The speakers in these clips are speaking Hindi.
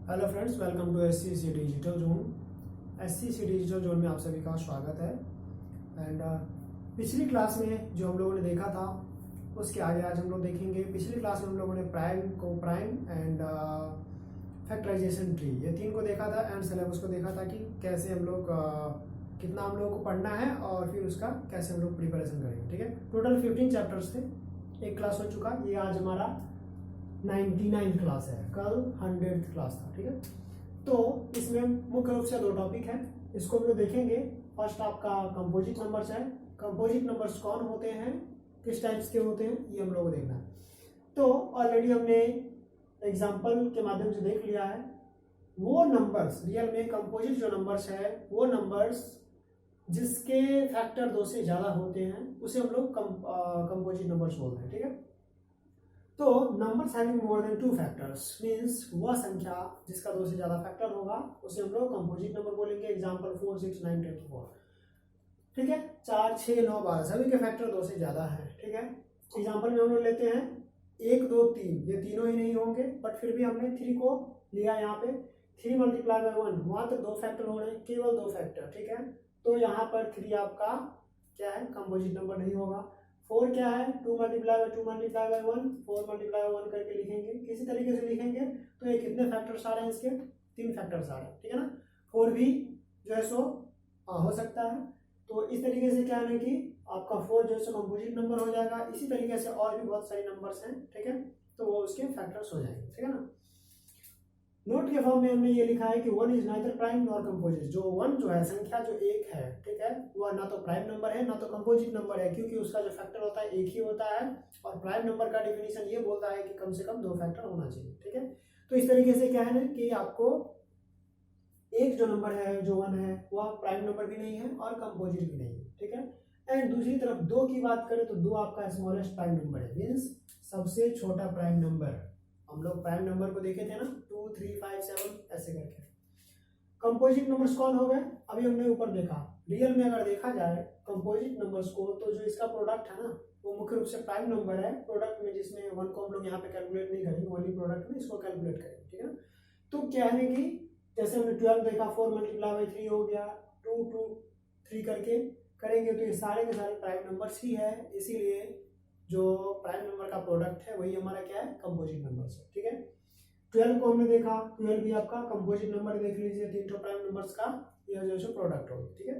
Hello friends, welcome to SCC digital zone. SCC digital zone में आप सभी का स्वागत है। एंड पिछली क्लास में जो हम लोगों ने देखा था उसके आगे आज हम लोग देखेंगे। पिछली क्लास में हम लोगों ने प्राइम एंड फैक्टराइजेशन ट्री, ये तीन को देखा था एंड सिलेबस को देखा था कि कैसे हम लोग कितना हम लोगों को पढ़ना है और फिर उसका कैसे हम लोग प्रिपरेशन करेंगे। ठीक है, टोटल 15 चैप्टर्स थे, एक क्लास हो चुका। ये आज हमारा 99 क्लास है, कल 100th क्लास था। ठीक है, तो इसमें मुख्य रूप से दो टॉपिक है, इसको हम लोग देखेंगे। फर्स्ट आपका कंपोजिट नंबर्स है। कंपोजिट नंबर्स कौन होते हैं, किस टाइप्स के होते हैं, ये हम लोग को देखना है। तो ऑलरेडी हमने एग्जाम्पल के माध्यम से देख लिया है। वो नंबर्स रियल में कंपोजिट जो नंबर्स है, वो नंबर्स जिसके फैक्टर 2 से ज़्यादा होते हैं उसे हम लोग कंपोजिट नंबर्स बोलते हैं। ठीक है, तो numbers having more than 2 factors means वह संख्या जिसका 2 से ज्यादा फैक्टर होगा उसे हम लोग कंपोजिट नंबर बोलेंगे। एग्जांपल 4, 6, 9, 24। ठीक है, 4, 6, 9, 12 सभी के फैक्टर 2 से ज्यादा है। ठीक है, एग्जांपल में हम लोग लेते हैं 1, 2, 3, ये तीनों ही नहीं होंगे, बट फिर भी हमने 3 को लिया। यहाँ पे 3 मल्टीप्लाई बाय 1, वहां तो 2 फैक्टर हो रहे हैं, केवल 2 फैक्टर। ठीक है, तो यहाँ पर 3 आपका क्या है, कंपोजिट नंबर नहीं होगा। 4 क्या है, 2 multiply by 2 multiply by 1, 4 multiply by 1 करके लिखेंगे। किसी तरीके से लिखेंगे तो ये कितने फैक्टर्स आ रहे हैं, इसके 3 फैक्टर्स आ रहे हैं। ठीक है ना, 4 भी जो है सो हो सकता है। तो इस तरीके से क्या है कि आपका 4 जो है सो कंपोजिट नंबर हो जाएगा। इसी तरीके से और भी बहुत सारे नंबर्स हैं। ठीक है, तो वो उसके फैक्टर्स हो जाएंगे। ठीक है ना, नोट के फॉर्म में हमने ये लिखा है कि 1 is neither prime nor composite. जो 1 जो है, संख्या जो 1 है, ठीक है, वह ना तो प्राइम नंबर है ना तो कंपोजिट नंबर है, क्योंकि उसका जो फैक्टर होता है 1 ही होता है। और प्राइम नंबर का डेफिनेशन ये बोलता है कि कम से कम 2 फैक्टर होना चाहिए। ठीक है, तो इस तरीके से क्या है ना कि आपको एक जो नंबर है, जो 1 है, वह प्राइम नंबर भी नहीं है और कंपोजिट भी नहीं है। ठीक है, एंड दूसरी तरफ 2 की बात करें तो 2 आपका स्मॉलेस्ट प्राइम नंबर है, मीन्स सबसे छोटा प्राइम नंबर। हम लोग प्राइम नंबर को देखे थे ना, 2, 3, 5, 7 ऐसे करके। कंपोजिट नंबर्स कौन हो गए, अभी हमने ऊपर देखा। रियल में अगर देखा जाए कंपोजिट नंबर्स को, तो जो इसका प्रोडक्ट है ना, वो मुख्य रूप से प्राइम नंबर है। प्रोडक्ट में जिसमें 1 को हम लोग यहाँ पे कैलकुलेट नहीं करेंगे, ओनली प्रोडक्ट में इसको कैलकुलेट करेंगे। ठीक है ना, तो क्या है कि जैसे हमने 12 देखा, 4 मल्टीप्लाई बाय 3 हो गया, 2, 2, 3 करके करेंगे तो ये सारे के सारे प्राइम नंबर्स ही है। इसीलिए जो प्राइम नंबर का प्रोडक्ट है वही हमारा क्या है, कंपोजिट नंबर्स है। ठीक है, 12 को हमने देखा, 12 भी आपका कंपोजिट नंबर, देख लीजिए 3 प्राइम नंबर्स का यह जो है प्रोडक्ट होगा। ठीक है,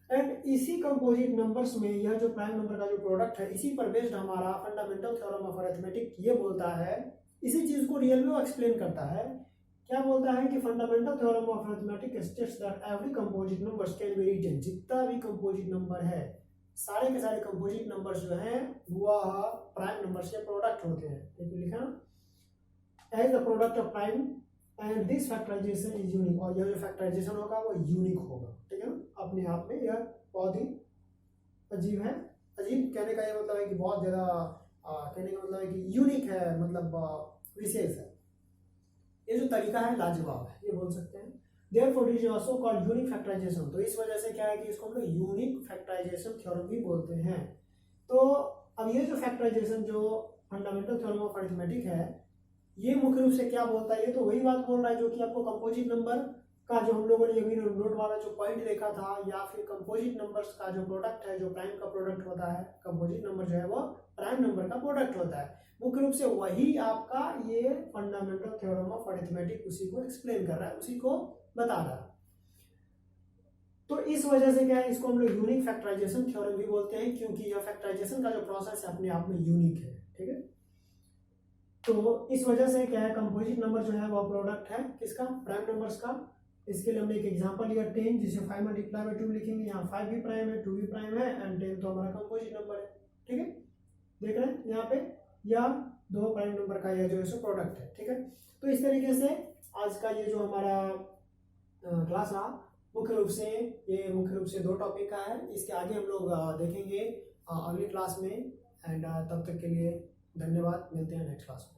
एंड इसी कंपोजिट नंबर्स में यह जो प्राइम नंबर का जो प्रोडक्ट है, इसी पर बेस्ड हमारा फंडामेंटल थ्योरम ऑफ अरिथमेटिक ये बोलता है, इसी चीज को रियल में वो एक्सप्लेन करता है। क्या बोलता है कि fundamental theorem of arithmetic states that every composite numbers can be written. जितना भी कंपोजिट नंबर है, सारे के सारे कंपोजिट नंबर्स जो हैं वह प्राइम नंबर्स के प्रोडक्ट होते हैं। देखिए लिखा ना, as the product of prime and this factorisation is unique. और यह जो फैक्टराइजेशन होगा वो यूनिक होगा। ठीक है ना, अपने आप में यह बहुत ही अजीब है। अजीब कहने का ये मतलब है कि बहुत ज्यादा कहने का मतलब है कि यूनिक है, मतलब विशेष है। ये जो तरीका है लाजवाब है, ये बोल सकते हैं। Therefore it is also called unique factorisation. तो इस वजह से क्या है कि इसको हम लोग यूनिक फैक्टराइजेशन थ्योरम भी बोलते हैं। तो अब ये जो फैक्टराइजेशन जो फंडामेंटल थ्योरम ऑफ अरिथमेटिक है, ये मुख्य रूप से क्या बोलता है, ये तो वही बात बोल रहा है जो कि आपको कंपोजिट नंबर का जो हम लोगों ने अभी नोट वाला जो पॉइंट देखा था, या फिर कंपोजिट नंबर्स का जो प्रोडक्ट है, जो प्राइम का प्रोडक्ट होता है, कंपोजिट नंबर जो है वो प्राइम नंबर का प्रोडक्ट होता है। मुख्य रूप से वही आपका ये फंडामेंटल थ्योरम ऑफ अरिथमेटिक उसी को एक्सप्लेन कर रहा है, उसी को बता रहा है। तो इस वजह से क्या है, इसको हम लोग यूनिक फैक्टराइजेशन थ्योरम भी बोलते हैं, क्योंकि यह फैक्टराइजेशन का जो प्रोसेस है अपने आप में यूनिक है। ठीक है, तो इस वजह से क्या है, कंपोजिट नंबर जो है वो प्रोडक्ट है किसका, प्राइम नंबर्स का। इसके लिए हमने एक एग्जांपल लिया 10, जिसे 5 मल्टीप्लाई बाय 2 लिखेंगे। यहाँ 5 भी प्राइम है, 2 भी प्राइम है एंड 10 तो हमारा कंपोजिट नंबर है। ठीक है, देख रहे हैं यहाँ पे, या 2 प्राइम नंबर का यह जो है सो प्रोडक्ट है। ठीक है, तो इस तरीके से आज का ये जो हमारा क्लास रहा, मुख्य रूप से 2 टॉपिक का है। इसके आगे हम लोग देखेंगे अगली क्लास में। एंड तब तक के लिए धन्यवाद, मिलते हैं नेक्स्ट क्लास में।